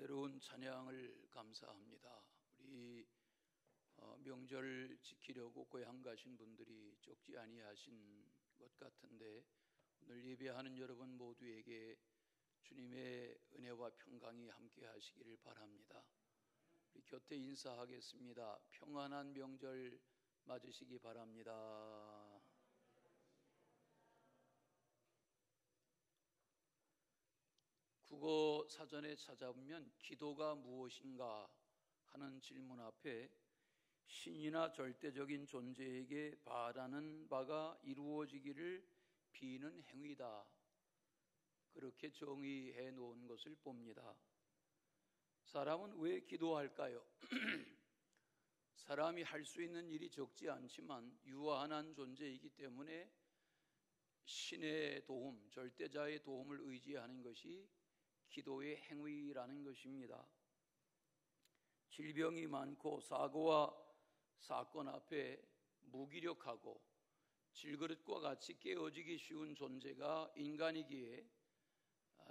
은혜로운 찬양을 감사합니다. 우리 명절 지키려고 고향 가신 분들이 적지 아니하신 것 같은데 오늘 예배하는 여러분 모두에게 주님의 은혜와 평강이 함께 하시기를 바랍니다. 우리 곁에 인사하겠습니다. 평안한 명절 맞으시기 바랍니다. 국어 사전에 찾아보면 기도가 무엇인가 하는 질문 앞에 신이나 절대적인 존재에게 바라는 바가 이루어지기를 비는 행위다, 그렇게 정의해 놓은 것을 봅니다. 사람은 왜 기도할까요? 사람이 할 수 있는 일이 적지 않지만 유한한 존재이기 때문에 신의 도움, 절대자의 도움을 의지하는 것이 기도의 행위라는 것입니다. 질병이 많고 사고와 사건 앞에 무기력하고 질그릇과 같이 깨어지기 쉬운 존재가 인간이기에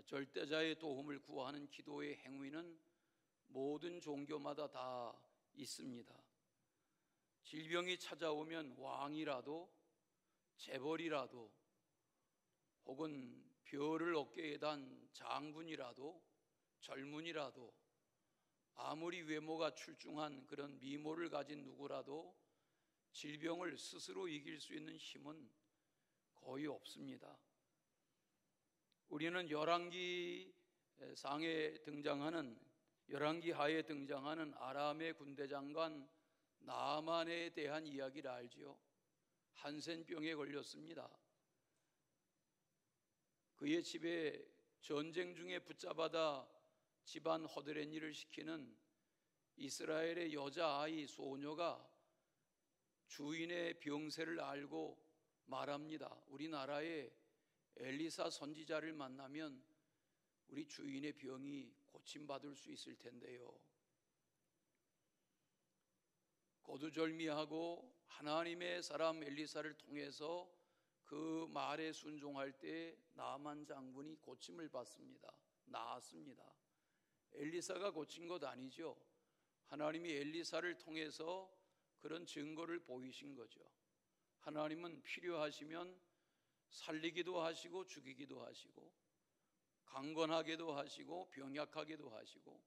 절대자의 도움을 구하는 기도의 행위는 모든 종교마다 다 있습니다. 질병이 찾아오면 왕이라도 재벌이라도 혹은 별을 어깨에 단 장군이라도 젊은이라도 아무리 외모가 출중한 그런 미모를 가진 누구라도 질병을 스스로 이길 수 있는 힘은 거의 없습니다. 우리는 열왕기 하에 등장하는 아람의 군대 장관 나아만에 대한 이야기를 알지요. 한센병에 걸렸습니다. 그의 집에 전쟁 중에 붙잡아다 집안 허드렛일을 시키는 이스라엘의 여자아이 소녀가 주인의 병세를 알고 말합니다. 우리나라에 엘리사 선지자를 만나면 우리 주인의 병이 고침받을 수 있을 텐데요. 거두절미하고 하나님의 사람 엘리사를 통해서 그 말에 순종할 때 나아만 장군이 고침을 받습니다. 나았습니다. 엘리사가 고친 것 아니죠. 하나님이 엘리사를 통해서 그런 증거를 보이신 거죠. 하나님은 필요하시면 살리기도 하시고 죽이기도 하시고 강건하게도 하시고 병약하게도 하시고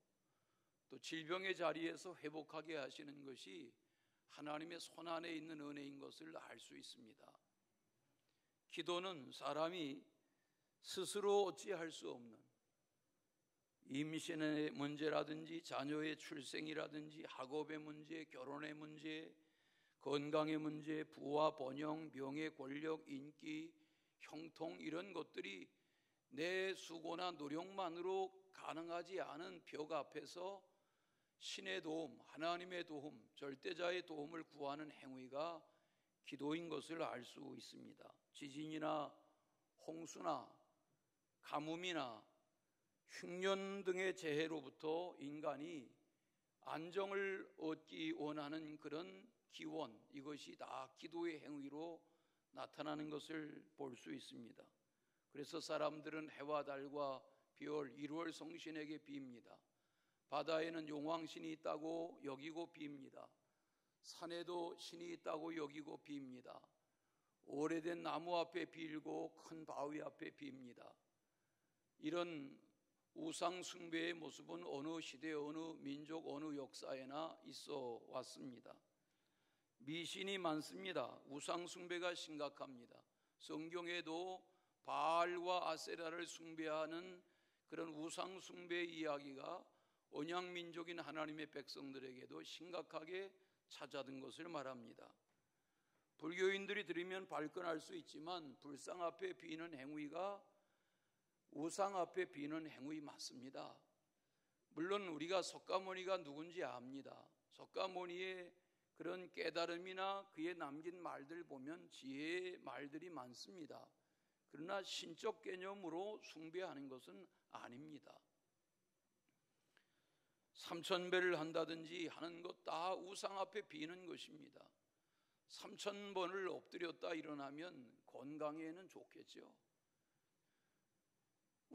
또 질병의 자리에서 회복하게 하시는 것이 하나님의 손안에 있는 은혜인 것을 알 수 있습니다. 기도는 사람이 스스로 어찌할 수 없는 임신의 문제라든지 자녀의 출생이라든지 학업의 문제, 결혼의 문제, 건강의 문제, 부와 번영, 명예, 권력, 인기, 형통 이런 것들이 내 수고나 노력만으로 가능하지 않은 벽 앞에서 신의 도움, 하나님의 도움, 절대자의 도움을 구하는 행위가 기도인 것을 알 수 있습니다. 지진이나 홍수나 가뭄이나 흉년 등의 재해로부터 인간이 안정을 얻기 원하는 그런 기원, 이것이 다 기도의 행위로 나타나는 것을 볼 수 있습니다. 그래서 사람들은 해와 달과 별, 1월 성신에게 빕니다. 바다에는 용왕신이 있다고 여기고 빕니다. 산에도 신이 있다고 여기고 빕니다. 오래된 나무 앞에 빌고 큰 바위 앞에 빕니다. 이런 우상 숭배의 모습은 어느 시대, 어느 민족, 어느 역사에나 있어 왔습니다. 미신이 많습니다. 우상 숭배가 심각합니다. 성경에도 바알과 아세라를 숭배하는 그런 우상 숭배 이야기가 언약 민족인 하나님의 백성들에게도 심각하게 찾아든 것을 말합니다. 불교인들이 들으면 발끈할 수 있지만 불상 앞에 비는 행위가 우상 앞에 비는 행위 맞습니다. 물론 우리가 석가모니가 누군지 압니다. 석가모니의 그런 깨달음이나 그의 남긴 말들 보면 지혜의 말들이 많습니다. 그러나 신적 개념으로 숭배하는 것은 아닙니다. 삼천배를 한다든지 하는 것 다 우상 앞에 비는 것입니다. 3000번을 엎드렸다 일어나면 건강에는 좋겠죠.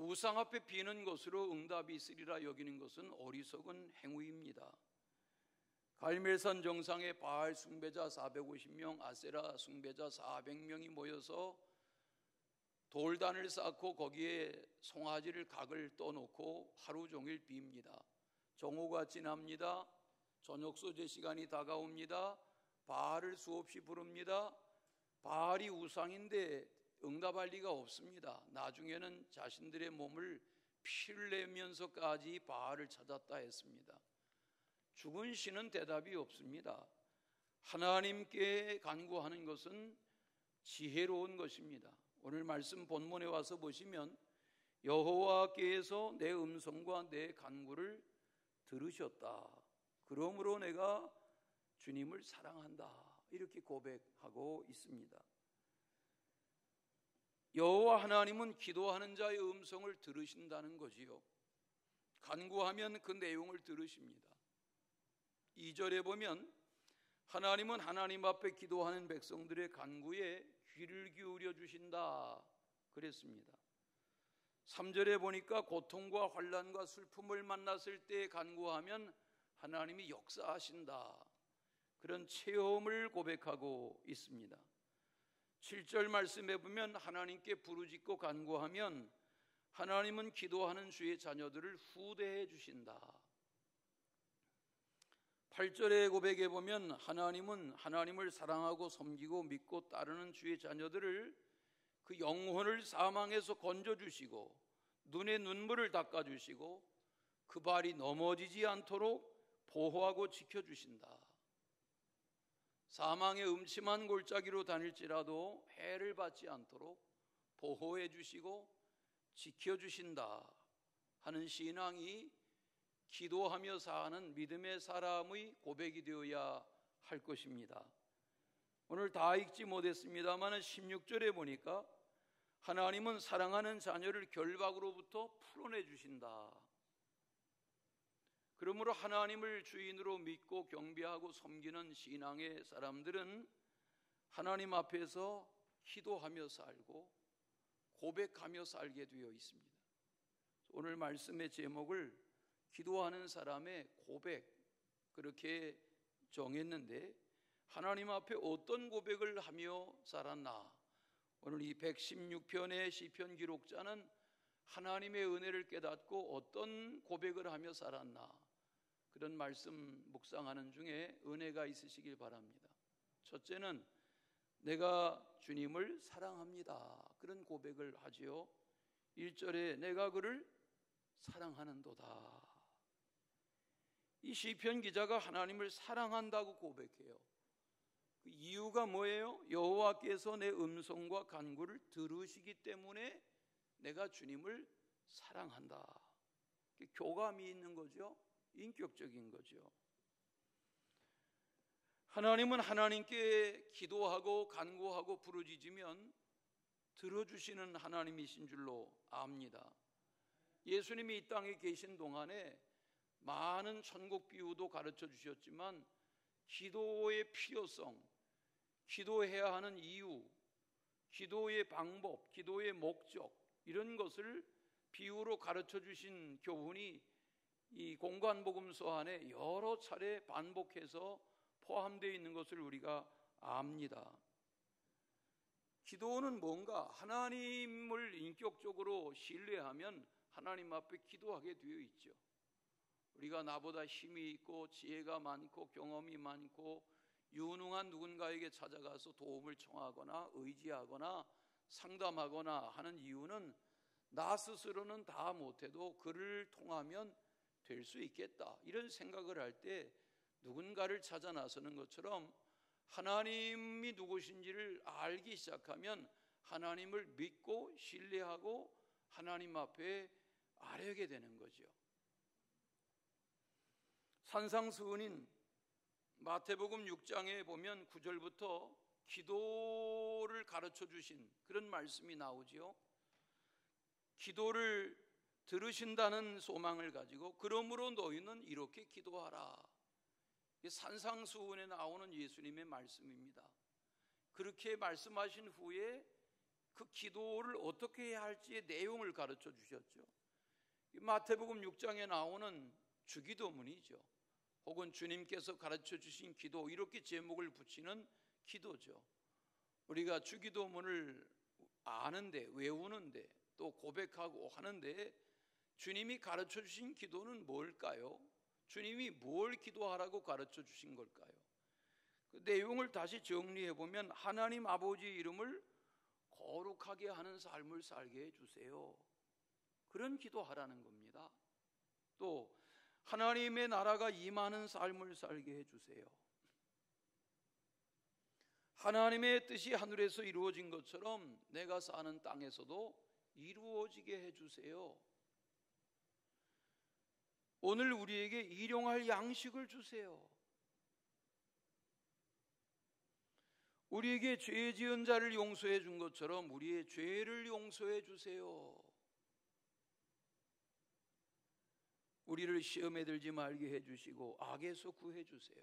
우상 앞에 비는 것으로 응답이 있으리라 여기는 것은 어리석은 행위입니다. 갈멜산 정상에 바알 숭배자 450명, 아세라 숭배자 400명이 모여서 돌단을 쌓고 거기에 송아지를 각을 떠놓고 하루 종일 빕니다. 정오가 지납니다. 저녁 소제 시간이 다가옵니다. 바알을 수없이 부릅니다. 바알이 우상인데 응답할 리가 없습니다. 나중에는 자신들의 몸을 피를 내면서까지 바알을 찾았다 했습니다. 죽은 신은 대답이 없습니다. 하나님께 간구하는 것은 지혜로운 것입니다. 오늘 말씀 본문에 와서 보시면 여호와께서 내 음성과 내 간구를 들으셨다. 그러므로 내가 주님을 사랑한다. 이렇게 고백하고 있습니다. 여호와 하나님은 기도하는 자의 음성을 들으신다는 거지요. 간구하면 그 내용을 들으십니다. 2절에 보면 하나님은 하나님 앞에 기도하는 백성들의 간구에 귀를 기울여 주신다 그랬습니다. 3절에 보니까 고통과 환난과 슬픔을 만났을 때 간구하면 하나님이 역사하신다. 그런 체험을 고백하고 있습니다. 7절 말씀에 보면 하나님께 부르짖고 간구하면 하나님은 기도하는 주의 자녀들을 후대해 주신다. 8절의 고백에 보면 하나님은 하나님을 사랑하고 섬기고 믿고 따르는 주의 자녀들을 그 영혼을 사망에서 건져주시고 눈에 눈물을 닦아주시고 그 발이 넘어지지 않도록 보호하고 지켜주신다. 사망의 음침한 골짜기로 다닐지라도 해를 받지 않도록 보호해 주시고 지켜주신다 하는 신앙이 기도하며 사는 믿음의 사람의 고백이 되어야 할 것입니다. 오늘 다 읽지 못했습니다만 16절에 보니까 하나님은 사랑하는 자녀를 결박으로부터 풀어내 주신다. 그러므로 하나님을 주인으로 믿고 경배하고 섬기는 신앙의 사람들은 하나님 앞에서 기도하며 살고 고백하며 살게 되어 있습니다. 오늘 말씀의 제목을 기도하는 사람의 고백 그렇게 정했는데 하나님 앞에 어떤 고백을 하며 살았나? 오늘 이 116편의 시편 기록자는 하나님의 은혜를 깨닫고 어떤 고백을 하며 살았나? 그런 말씀 묵상하는 중에 은혜가 있으시길 바랍니다. 첫째는 내가 주님을 사랑합니다. 그런 고백을 하지요. 1절에 내가 그를 사랑하는도다. 이 시편 기자가 하나님을 사랑한다고 고백해요. 그 이유가 뭐예요? 여호와께서 내 음성과 간구를 들으시기 때문에 내가 주님을 사랑한다. 교감이 있는 거죠. 인격적인 거죠. 하나님은 하나님께 기도하고 간구하고 부르짖으면 들어주시는 하나님이신 줄로 압니다. 예수님이 이 땅에 계신 동안에 많은 천국 비유도 가르쳐 주셨지만 기도의 필요성, 기도해야 하는 이유, 기도의 방법, 기도의 목적 이런 것을 비유로 가르쳐 주신 교훈이 이 공관복음서 안에 여러 차례 반복해서 포함되어 있는 것을 우리가 압니다. 기도는 뭔가 하나님을 인격적으로 신뢰하면 하나님 앞에 기도하게 되어 있죠. 우리가 나보다 힘이 있고 지혜가 많고 경험이 많고 유능한 누군가에게 찾아가서 도움을 청하거나 의지하거나 상담하거나 하는 이유는 나 스스로는 다 못해도 그를 통하면 될 수 있겠다 이런 생각을 할 때 누군가를 찾아 나서는 것처럼 하나님이 누구신지를 알기 시작하면 하나님을 믿고 신뢰하고 하나님 앞에 아뢰게 되는 거죠. 산상수훈인 마태복음 6장에 보면 9절부터 기도를 가르쳐 주신 그런 말씀이 나오지요. 기도를 들으신다는 소망을 가지고 그러므로 너희는 이렇게 기도하라. 산상수훈에 나오는 예수님의 말씀입니다. 그렇게 말씀하신 후에 그 기도를 어떻게 해야 할지의 내용을 가르쳐 주셨죠. 마태복음 6장에 나오는 주기도문이죠. 혹은 주님께서 가르쳐 주신 기도, 이렇게 제목을 붙이는 기도죠. 우리가 주기도문을 아는데, 외우는데, 또 고백하고 하는데 주님이 가르쳐 주신 기도는 뭘까요? 주님이 뭘 기도하라고 가르쳐 주신 걸까요? 그 내용을 다시 정리해 보면, 하나님 아버지 이름을 거룩하게 하는 삶을 살게 해주세요, 그런 기도하라는 겁니다. 또 하나님의 나라가 임하는 삶을 살게 해주세요. 하나님의 뜻이 하늘에서 이루어진 것처럼 내가 사는 땅에서도 이루어지게 해주세요. 오늘 우리에게 일용할 양식을 주세요. 우리에게 죄 지은 자를 용서해 준 것처럼 우리의 죄를 용서해 주세요. 우리를 시험에 들지 말게 해주시고 악에서 구해 주세요.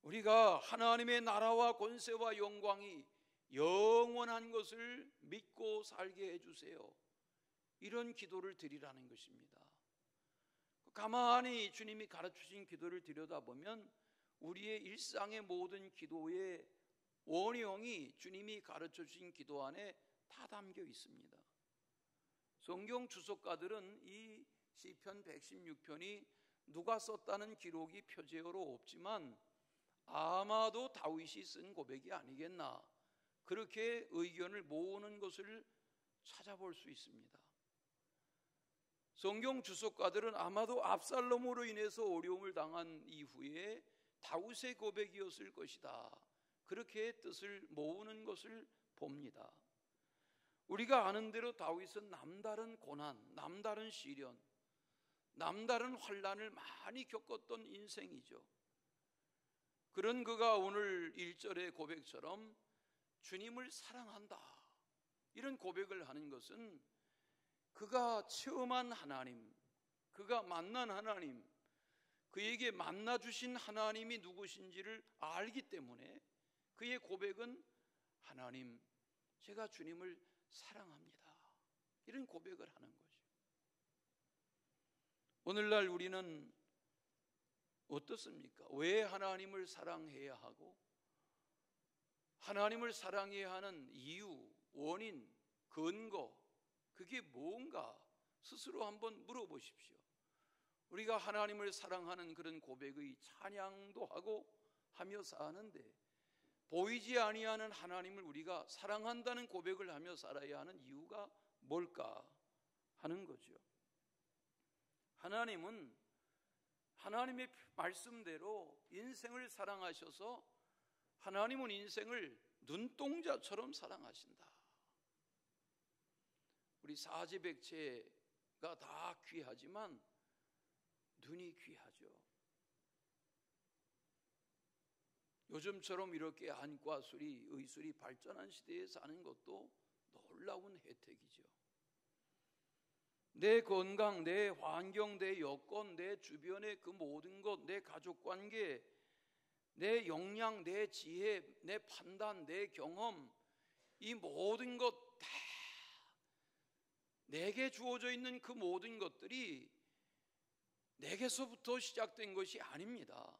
우리가 하나님의 나라와 권세와 영광이 영원한 것을 믿고 살게 해주세요. 이런 기도를 드리라는 것입니다. 가만히 주님이 가르치신 기도를 들여다보면 우리의 일상의 모든 기도의 원형이 주님이 가르쳐 주신 기도 안에 다 담겨 있습니다. 성경 주석가들은 이 시편 116편이 누가 썼다는 기록이 표제어로 없지만 아마도 다윗이 쓴 고백이 아니겠나, 그렇게 의견을 모으는 것을 찾아볼 수 있습니다. 성경 주석가들은 아마도 압살롬으로 인해서 어려움을 당한 이후에 다윗의 고백이었을 것이다, 그렇게 뜻을 모으는 것을 봅니다. 우리가 아는 대로 다윗은 남다른 고난, 남다른 시련, 남다른 환난을 많이 겪었던 인생이죠. 그런 그가 오늘 1절의 고백처럼 주님을 사랑한다, 이런 고백을 하는 것은 그가 체험한 하나님, 그가 만난 하나님, 그에게 만나주신 하나님이 누구신지를 알기 때문에 그의 고백은 하나님, 제가 주님을 사랑합니다, 이런 고백을 하는 거죠. 오늘날 우리는 어떻습니까? 왜 하나님을 사랑해야 하고 하나님을 사랑해야 하는 이유, 원인, 근거, 그게 뭔가 스스로 한번 물어보십시오. 우리가 하나님을 사랑하는 그런 고백의 찬양도 하고 하며 사는데 보이지 아니하는 하나님을 우리가 사랑한다는 고백을 하며 살아야 하는 이유가 뭘까 하는 거죠. 하나님은 하나님의 말씀대로 인생을 사랑하셔서 하나님은 인생을 눈동자처럼 사랑하신다. 우리 사지백체가 다 귀하지만 눈이 귀하죠. 요즘처럼 이렇게 안과술이, 의술이 발전한 시대에 사는 것도 놀라운 혜택이죠. 내 건강, 내 환경, 내 여건, 내 주변의 그 모든 것, 내 가족관계, 내 역량, 내 지혜, 내 판단, 내 경험, 이 모든 것 다 내게 주어져 있는 그 모든 것들이 내게서부터 시작된 것이 아닙니다.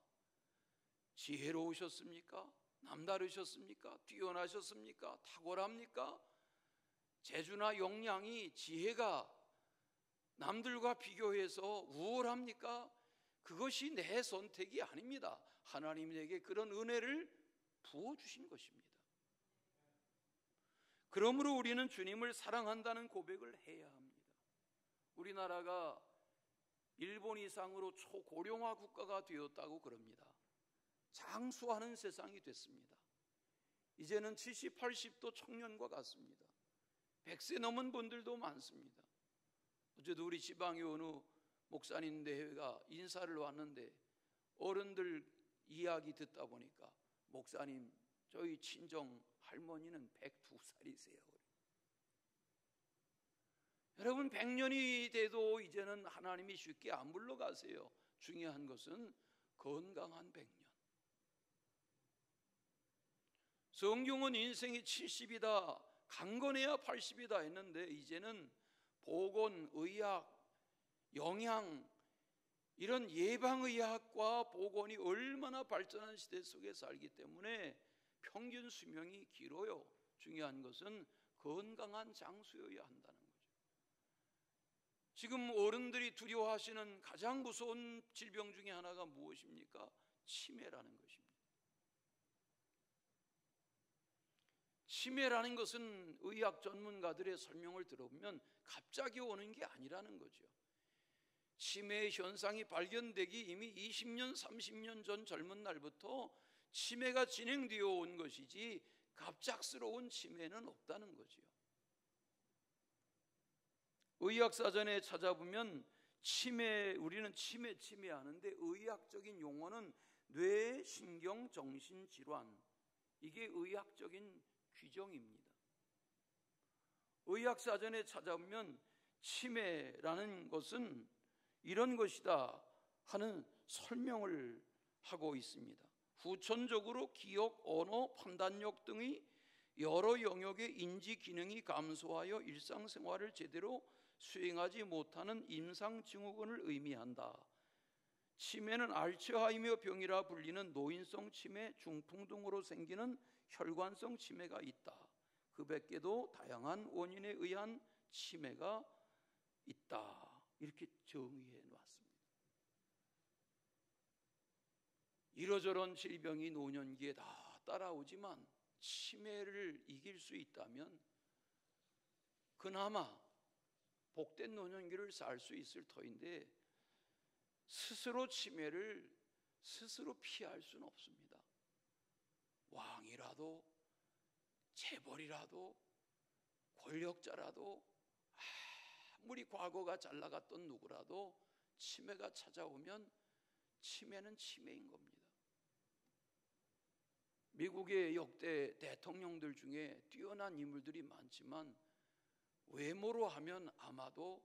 지혜로우셨습니까? 남다르셨습니까? 뛰어나셨습니까? 탁월합니까? 재주나 역량이, 지혜가 남들과 비교해서 우월합니까? 그것이 내 선택이 아닙니다. 하나님이 내게 그런 은혜를 부어주신 것입니다. 그러므로 우리는 주님을 사랑한다는 고백을 해야 합니다. 우리나라가 일본 이상으로 초고령화 국가가 되었다고 그럽니다. 장수하는 세상이 됐습니다. 이제는 70, 80도 청년과 같습니다. 100세 넘은 분들도 많습니다. 어제도 우리 지방의 어느 목사님 대회가 인사를 왔는데 어른들 이야기 듣다 보니까 목사님, 저희 친정 할머니는 102살이세요. 여러분, 100년이 돼도 이제는 하나님이 쉽게 안 물러가세요. 중요한 것은 건강한 100년. 성경은 인생이 70이다, 강건해야 80이다 했는데 이제는 보건, 의학, 영양 이런 예방의학과 보건이 얼마나 발전한 시대 속에 살기 때문에 평균 수명이 길어요. 중요한 것은 건강한 장수여야 한다는 거죠. 지금 어른들이 두려워하시는 가장 무서운 질병 중에 하나가 무엇입니까? 치매라는 것입니다. 치매라는 것은 의학 전문가들의 설명을 들어보면 갑자기 오는 게 아니라는 거죠. 치매 현상이 발견되기 이미 20년, 30년 전 젊은 날부터 치매가 진행되어 온 것이지 갑작스러운 치매는 없다는 거지요. 의학사전에 찾아보면 우리는 치매 하는데 의학적인 용어는 뇌신경정신질환, 이게 의학적인 규정입니다. 의학사전에 찾아보면 치매라는 것은 이런 것이다 하는 설명을 하고 있습니다. 후천적으로 기억, 언어, 판단력 등의 여러 영역의 인지 기능이 감소하여 일상생활을 제대로 수행하지 못하는 임상증후군을 의미한다. 치매는 알츠하이머 병이라 불리는 노인성 치매, 중풍 등으로 생기는 혈관성 치매가 있다. 그 밖에도 다양한 원인에 의한 치매가 있다. 이렇게 정의해 놨습니다. 이러저런 질병이 노년기에 다 따라오지만 치매를 이길 수 있다면 그나마 복된 노년기를 살 수 있을 터인데 스스로 치매를 스스로 피할 수는 없습니다. 왕이라도 재벌이라도 권력자라도 아무리 과거가 잘 나갔던 누구라도 치매가 찾아오면 치매는 치매인 겁니다. 미국의 역대 대통령들 중에 뛰어난 인물들이 많지만 외모로 하면 아마도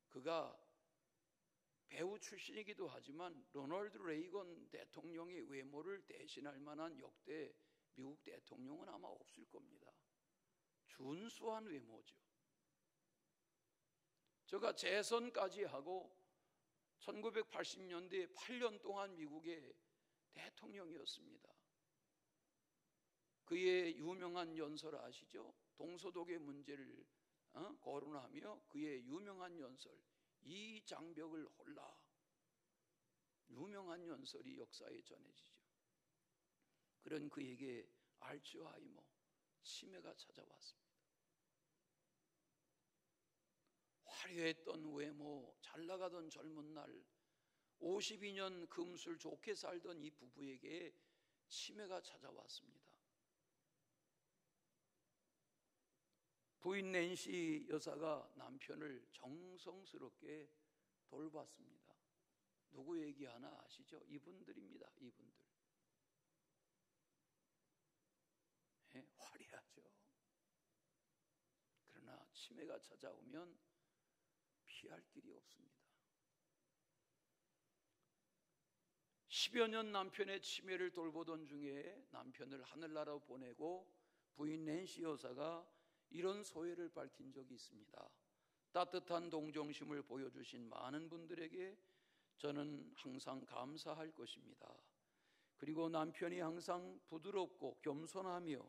그가 배우 출신이기도 하지만 로널드 레이건 대통령의 외모를 대신할 만한 역대 미국 대통령은 아마 없을 겁니다. 준수한 외모죠. 제가 재선까지 하고 1980년대에 8년 동안 미국의 대통령이었습니다. 그의 유명한 연설 아시죠? 동서독의 문제를 거론하며 그의 유명한 연설, 이 장벽을 홀라, 유명한 연설이 역사에 전해지죠. 그런 그에게 알츠하이머, 치매가 찾아왔습니다. 화려했던 외모, 잘 나가던 젊은 날 52년 금술 좋게 살던 이 부부에게 치매가 찾아왔습니다. 부인 낸시 여사가 남편을 정성스럽게 돌봤습니다. 누구 얘기하나 아시죠? 이분들입니다. 이분들. 네, 화려하죠. 그러나 치매가 찾아오면 피할 길이 없습니다. 10여 년 남편의 치매를 돌보던 중에 남편을 하늘나라로 보내고 부인 낸시 여사가 이런 소회를 밝힌 적이 있습니다. 따뜻한 동정심을 보여주신 많은 분들에게 저는 항상 감사할 것입니다. 그리고 남편이 항상 부드럽고 겸손하며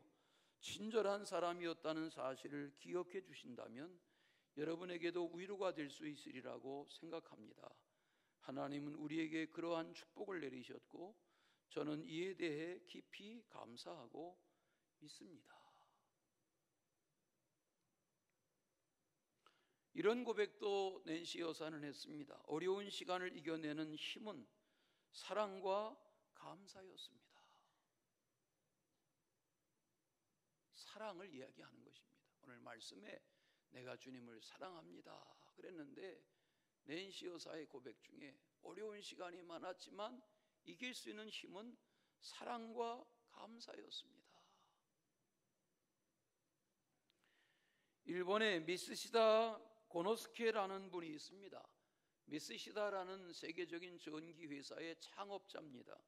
친절한 사람이었다는 사실을 기억해 주신다면 여러분에게도 위로가 될 수 있으리라고 생각합니다. 하나님은 우리에게 그러한 축복을 내리셨고 저는 이에 대해 깊이 감사하고 있습니다. 이런 고백도 낸시 여사는 했습니다. 어려운 시간을 이겨내는 힘은 사랑과 감사였습니다. 사랑을 이야기하는 것입니다. 오늘 말씀에 내가 주님을 사랑합니다 그랬는데 낸시 여사의 고백 중에 어려운 시간이 많았지만 이길 수 있는 힘은 사랑과 감사였습니다. 일본의 미쓰시다 고노스케라는 분이 있습니다. 미쓰시다라는 세계적인 전기 회사의 창업자입니다.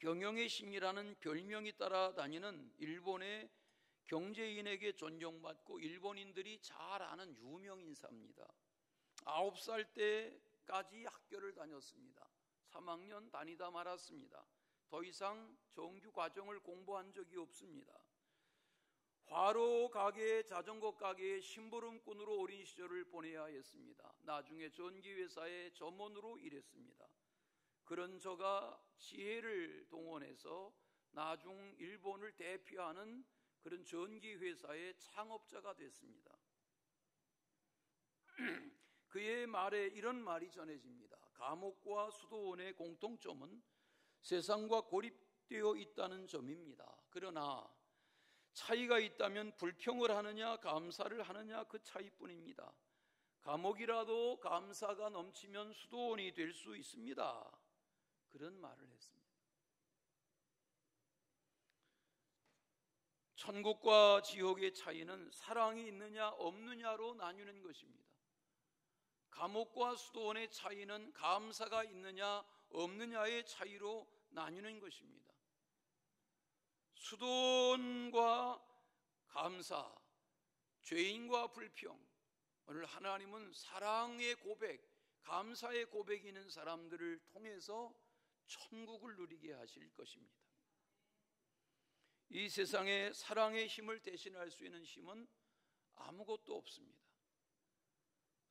경영의 신이라는 별명이 따라다니는 일본의 경제인에게 존경받고 일본인들이 잘 아는 유명 인사입니다. 9살 때까지 학교를 다녔습니다. 3학년 다니다 말았습니다. 더 이상 정규 과정을 공부한 적이 없습니다. 화로 가게, 자전거 가게에 심부름꾼으로 어린 시절을 보내야 했습니다. 나중에 전기회사의 점원으로 일했습니다. 그런 저가 지혜를 동원해서 나중 일본을 대표하는 그런 전기회사의 창업자가 됐습니다. 그의 말에 이런 말이 전해집니다. 감옥과 수도원의 공통점은 세상과 고립되어 있다는 점입니다. 그러나 차이가 있다면 불평을 하느냐 감사를 하느냐 그 차이뿐입니다. 감옥이라도 감사가 넘치면 수도원이 될 수 있습니다. 그런 말을 했습니다. 천국과 지옥의 차이는 사랑이 있느냐 없느냐로 나뉘는 것입니다. 감옥과 수도원의 차이는 감사가 있느냐 없느냐의 차이로 나뉘는 것입니다. 수도원과 감사, 죄인과 불평, 오늘 하나님은 사랑의 고백, 감사의 고백이 있는 사람들을 통해서 천국을 누리게 하실 것입니다. 이 세상에 사랑의 힘을 대신할 수 있는 힘은 아무것도 없습니다.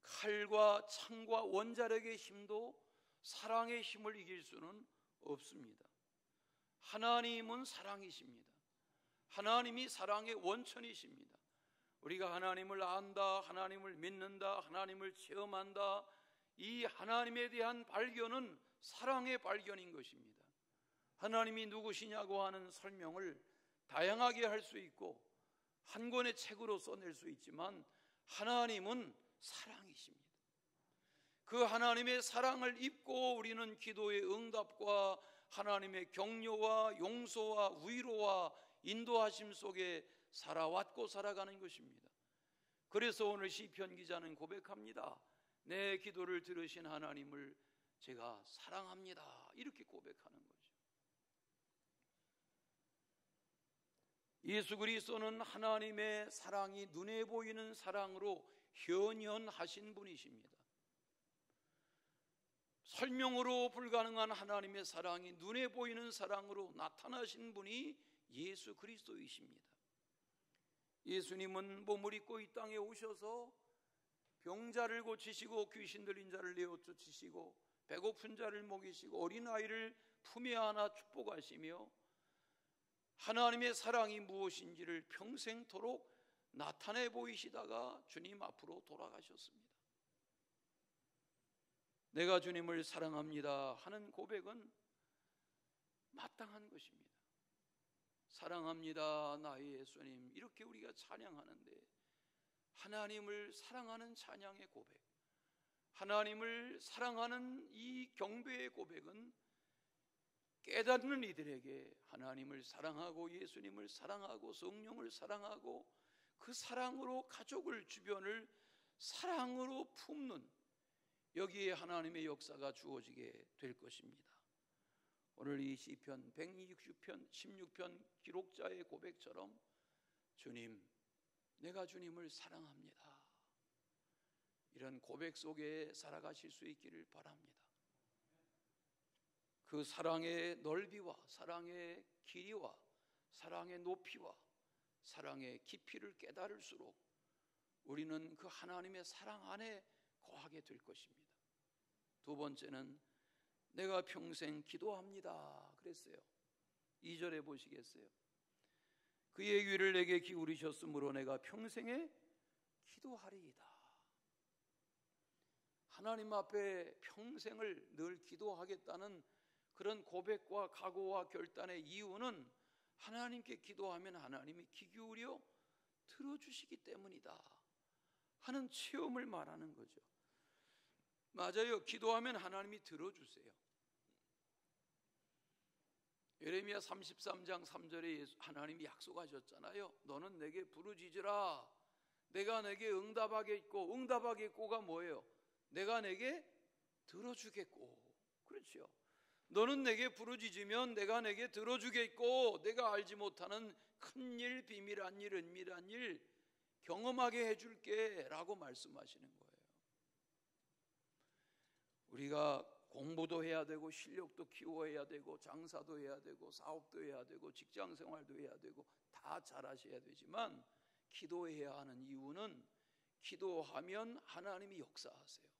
칼과 창과 원자력의 힘도 사랑의 힘을 이길 수는 없습니다. 하나님은 사랑이십니다. 하나님이 사랑의 원천이십니다. 우리가 하나님을 안다, 하나님을 믿는다, 하나님을 체험한다, 이 하나님에 대한 발견은 사랑의 발견인 것입니다. 하나님이 누구시냐고 하는 설명을 다양하게 할 수 있고 한 권의 책으로 써낼 수 있지만 하나님은 사랑이십니다. 그 하나님의 사랑을 입고 우리는 기도의 응답과 하나님의 격려와 용서와 위로와 인도하심 속에 살아왔고 살아가는 것입니다. 그래서 오늘 시편 기자는 고백합니다. 내 기도를 들으신 하나님을 제가 사랑합니다. 이렇게 고백하는 거죠. 예수 그리스도는 하나님의 사랑이 눈에 보이는 사랑으로 현현하신 분이십니다. 설명으로 불가능한 하나님의 사랑이 눈에 보이는 사랑으로 나타나신 분이 예수 그리스도이십니다. 예수님은 몸을 입고 이 땅에 오셔서 병자를 고치시고 귀신 들린 자를 내어 쫓으시고 배고픈 자를 먹이시고 어린아이를 품에 안아 축복하시며 하나님의 사랑이 무엇인지를 평생토록 나타내 보이시다가 주님 앞으로 돌아가셨습니다. 내가 주님을 사랑합니다 하는 고백은 마땅한 것입니다. 사랑합니다 나의 예수님, 이렇게 우리가 찬양하는데 하나님을 사랑하는 찬양의 고백, 하나님을 사랑하는 이 경배의 고백은 깨닫는 이들에게 하나님을 사랑하고 예수님을 사랑하고 성령을 사랑하고 그 사랑으로 가족을 주변을 사랑으로 품는 여기에 하나님의 역사가 주어지게 될 것입니다. 오늘 이 시편 120편 16편 기록자의 고백처럼 주님, 내가 주님을 사랑합니다, 이런 고백 속에 살아가실 수 있기를 바랍니다. 그 사랑의 넓이와 사랑의 길이와 사랑의 높이와 사랑의 깊이를 깨달을수록 우리는 그 하나님의 사랑 안에 거하게 될 것입니다. 두 번째는 내가 평생 기도합니다 그랬어요. 2절에 보시겠어요? 그의 귀를 내게 기울이셨으므로 내가 평생에 기도하리이다. 하나님 앞에 평생을 늘 기도하겠다는 그런 고백과 각오와 결단의 이유는 하나님께 기도하면 하나님이 귀 기울여 들어주시기 때문이다 하는 체험을 말하는 거죠. 맞아요. 기도하면 하나님이 들어주세요. 예레미야 33장 3절에 하나님이 약속하셨잖아요. 너는 내게 부르짖으라, 내가 내게 응답하겠고, 응답하겠고가 뭐예요? 내가 내게 들어주겠고. 그렇죠. 너는 내게 부르짖으면 내가 내게 들어주겠고 내가 알지 못하는 큰일, 비밀한 일, 은밀한 일 경험하게 해줄게 라고 말씀하시는 거예요. 우리가 공부도 해야 되고 실력도 키워야 되고 장사도 해야 되고 사업도 해야 되고 직장생활도 해야 되고 다 잘하셔야 되지만 기도해야 하는 이유는 기도하면 하나님이 역사하세요.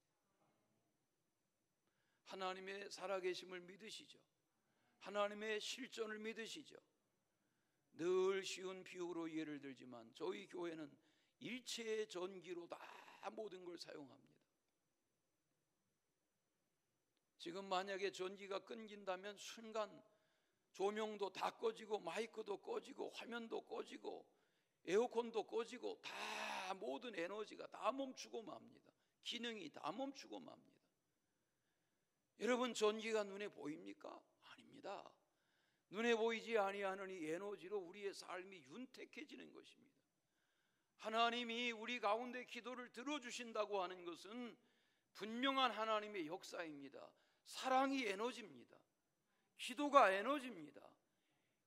하나님의 살아계심을 믿으시죠. 하나님의 실존을 믿으시죠. 늘 쉬운 비유로 예를 들지만 저희 교회는 일체의 전기로 다 모든 걸 사용합니다. 지금 만약에 전기가 끊긴다면 순간 조명도 다 꺼지고 마이크도 꺼지고 화면도 꺼지고 에어컨도 꺼지고 다 모든 에너지가 다 멈추고 맙니다. 기능이 다 멈추고 맙니다. 여러분, 전기가 눈에 보입니까? 아닙니다. 눈에 보이지 아니하는 이 에너지로 우리의 삶이 윤택해지는 것입니다. 하나님이 우리 가운데 기도를 들어주신다고 하는 것은 분명한 하나님의 역사입니다. 사랑이 에너지입니다. 기도가 에너지입니다.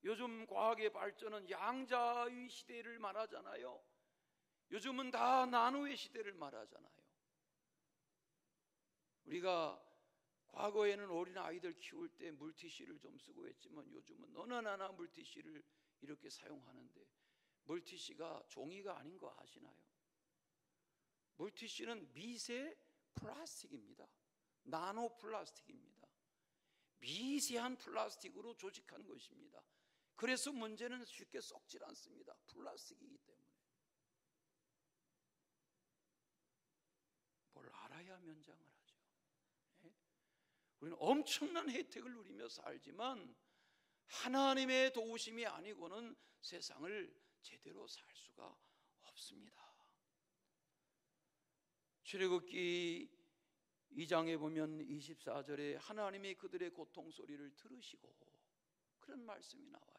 요즘 과학의 발전은 양자의 시대를 말하잖아요. 요즘은 다 나노의 시대를 말하잖아요. 우리가 과거에는 어린 아이들 키울 때 물티슈를 좀 쓰고 했지만 요즘은 너나 나나 물티슈를 이렇게 사용하는데 물티슈가 종이가 아닌 거 아시나요? 물티슈는 미세 플라스틱입니다. 나노 플라스틱입니다. 미세한 플라스틱으로 조직한 것입니다. 그래서 문제는 쉽게 썩질 않습니다. 플라스틱이기 때문에. 뭘 알아야 면장을 하죠. 네? 우리는 엄청난 혜택을 누리며 살지만 하나님의 도우심이 아니고는 세상을 제대로 살 수가 없습니다. 출애굽기 2장에 보면 24절에 하나님이 그들의 고통 소리를 들으시고 그런 말씀이 나와요.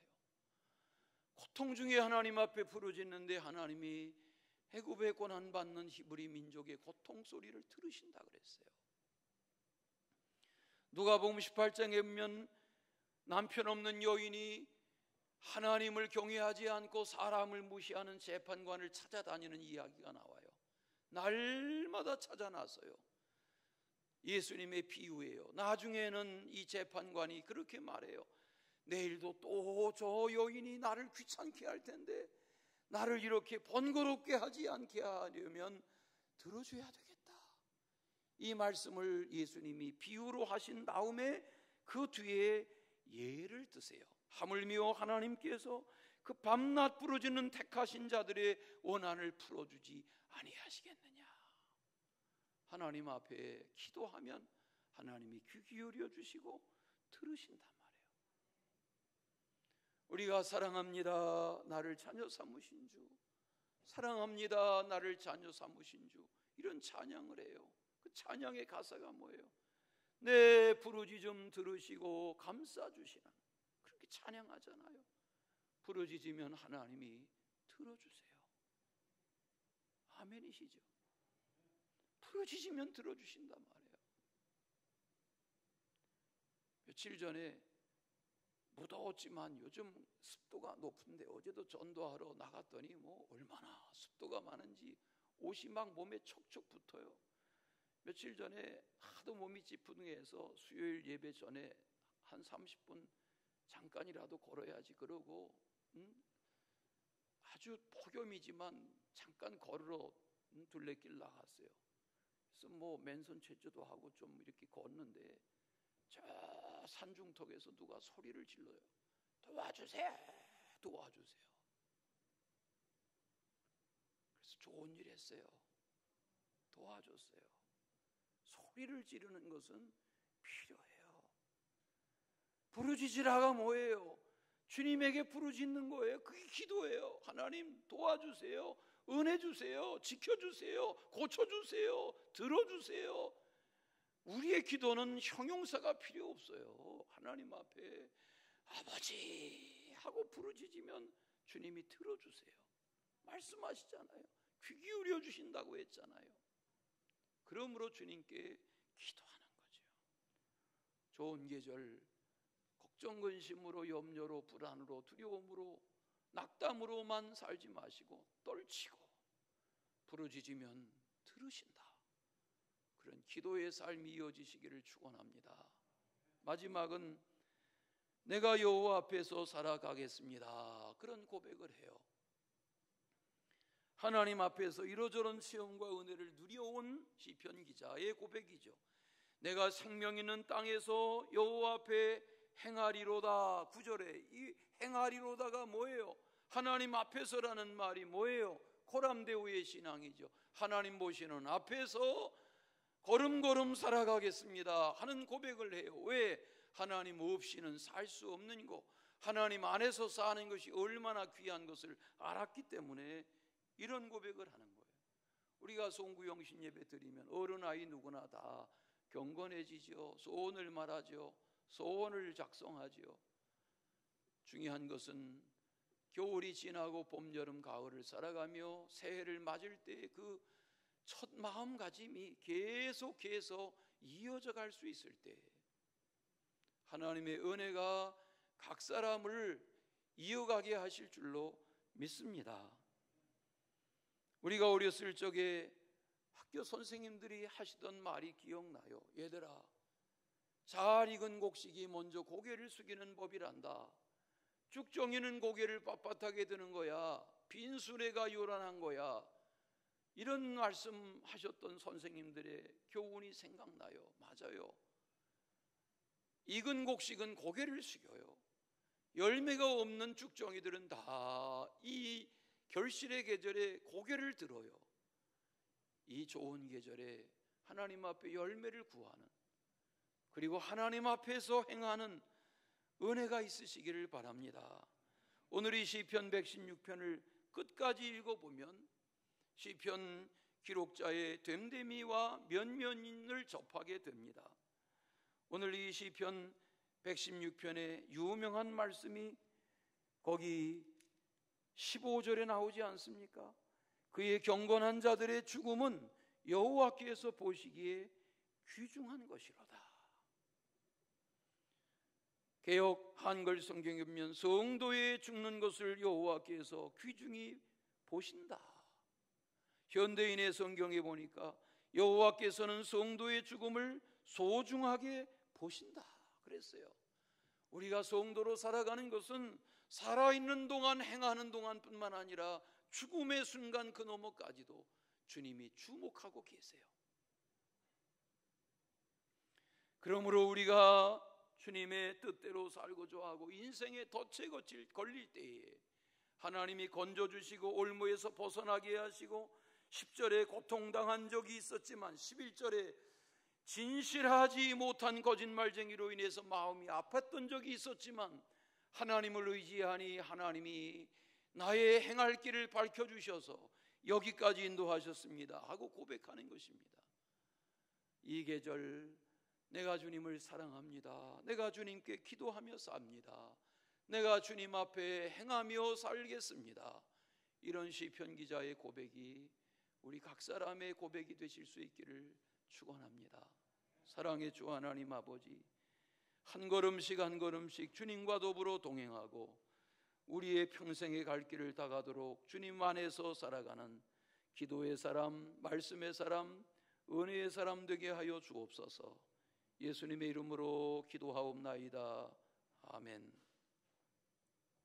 고통 중에 하나님 앞에 부르짖는데 하나님이 애굽에 고난받는 히브리 민족의 고통 소리를 들으신다 그랬어요. 누가복음 18장에 보면 남편 없는 여인이 하나님을 경외하지 않고 사람을 무시하는 재판관을 찾아다니는 이야기가 나와요. 날마다 찾아 나서요. 예수님의 비유예요. 나중에는 이 재판관이 그렇게 말해요. 내일도 또 저 여인이 나를 귀찮게 할 텐데 나를 이렇게 번거롭게 하지 않게 하려면 들어줘야 되겠다. 이 말씀을 예수님이 비유로 하신 다음에 그 뒤에 예를 드세요. 하물며 하나님께서 그 밤낮 부르짖는 택하신 자들의 원한을 풀어주지 아니하시겠느냐. 하나님 앞에 기도하면 하나님이 귀 기울여 주시고 들으신단 말이에요. 우리가 사랑합니다 나를 자녀 삼으신 주, 사랑합니다 나를 자녀 삼으신 주, 이런 찬양을 해요. 그 찬양의 가사가 뭐예요? 내 부르짖음 들으시고 감싸주시나, 그렇게 찬양하잖아요. 부르짖으면 하나님이 들어주세요. 아멘이시죠? 부르짖으면 들어주신단 말이에요. 며칠 전에 무더웠지만 요즘 습도가 높은데 어제도 전도하러 나갔더니 뭐 얼마나 습도가 많은지 옷이 막 몸에 척척 붙어요. 며칠 전에 하도 몸이 찌뿌둥해서 수요일 예배 전에 한 30분 잠깐이라도 걸어야지 그러고 아주 폭염이지만 잠깐 걸으러 둘레길 나갔어요. 그래서 뭐 맨손 체조도 하고 좀 이렇게 걷는데 저 산중턱에서 누가 소리를 질러요. 도와주세요, 도와주세요. 그래서 좋은 일 했어요. 도와줬어요. 소리를 지르는 것은 필요해요. 부르짖으라가 뭐예요? 주님에게 부르짖는 거예요. 그게 기도예요. 하나님 도와주세요, 은혜 주세요, 지켜주세요, 고쳐주세요, 들어주세요. 우리의 기도는 형용사가 필요 없어요. 하나님 앞에 아버지 하고 부르짖으면 주님이 들어주세요. 말씀하시잖아요. 귀 기울여 주신다고 했잖아요. 그러므로 주님께 기도하는 거죠. 좋은 계절 걱정, 근심으로, 염려로, 불안으로, 두려움으로, 낙담으로만 살지 마시고 떨치고 부르짖으면 들으신다. 그런 기도의 삶이 이어지시기를 축원합니다. 마지막은 내가 여호와 앞에서 살아가겠습니다. 그런 고백을 해요. 하나님 앞에서 이러저런 시험과 은혜를 누려온 시편 기자의 고백이죠. 내가 생명 있는 땅에서 여호와 앞에 행하리로다. 9절에 이 행하리로다가 뭐예요? 하나님 앞에서라는 말이 뭐예요? 코람데오의 신앙이죠. 하나님 보시는 앞에서 걸음걸음 살아가겠습니다 하는 고백을 해요. 왜? 하나님 없이는 살 수 없는 것, 하나님 안에서 사는 것이 얼마나 귀한 것을 알았기 때문에 이런 고백을 하는 거예요. 우리가 송구영신 예배 드리면 어른아이 누구나 다 경건해지죠. 소원을 말하죠. 소원을 작성하죠. 중요한 것은 겨울이 지나고 봄, 여름, 가을을 살아가며 새해를 맞을 때 그 첫 마음가짐이 계속해서 이어져 갈 수 있을 때 하나님의 은혜가 각 사람을 이어가게 하실 줄로 믿습니다. 우리가 어렸을 적에 학교 선생님들이 하시던 말이 기억나요. 얘들아, 잘 익은 곡식이 먼저 고개를 숙이는 법이란다. 쭉정이는 고개를 빳빳하게 드는 거야. 빈수레가 요란한 거야. 이런 말씀하셨던 선생님들의 교훈이 생각나요. 맞아요. 익은 곡식은 고개를 숙여요. 열매가 없는 쭉정이들은 다 이 결실의 계절에 고개를 들어요. 이 좋은 계절에 하나님 앞에 열매를 구하는, 그리고 하나님 앞에서 행하는 은혜가 있으시기를 바랍니다. 오늘 이 시편 116편을 끝까지 읽어보면 시편 기록자의 됨됨이와 면면을 접하게 됩니다. 오늘 이 시편 116편의 유명한 말씀이 거기 15절에 나오지 않습니까? 그의 경건한 자들의 죽음은 여호와께서 보시기에 귀중한 것이로다. 개역 한글 성경에 보면 성도의 죽는 것을 여호와께서 귀중히 보신다. 현대인의 성경에 보니까 여호와께서는 성도의 죽음을 소중하게 보신다 그랬어요. 우리가 성도로 살아가는 것은 살아있는 동안 행하는 동안뿐만 아니라 죽음의 순간 그 너머까지도 주님이 주목하고 계세요. 그러므로 우리가 주님의 뜻대로 살고자 하고 인생의 덫에 걸릴 때에 하나님이 건져주시고 올무에서 벗어나게 하시고 10절에 고통당한 적이 있었지만 11절에 진실하지 못한 거짓말쟁이로 인해서 마음이 아팠던 적이 있었지만 하나님을 의지하니 하나님이 나의 행할 길을 밝혀주셔서 여기까지 인도하셨습니다 하고 고백하는 것입니다. 이 계절 내가 주님을 사랑합니다. 내가 주님께 기도하며 삽니다. 내가 주님 앞에 행하며 살겠습니다. 이런 시편 기자의 고백이 우리 각 사람의 고백이 되실 수 있기를 축원합니다. 사랑의 주 하나님 아버지, 한 걸음씩 한 걸음씩 주님과 더불어 동행하고 우리의 평생의 갈 길을 다가도록 주님 안에서 살아가는 기도의 사람, 말씀의 사람, 은혜의 사람 되게 하여 주옵소서. 예수님의 이름으로 기도하옵나이다. 아멘.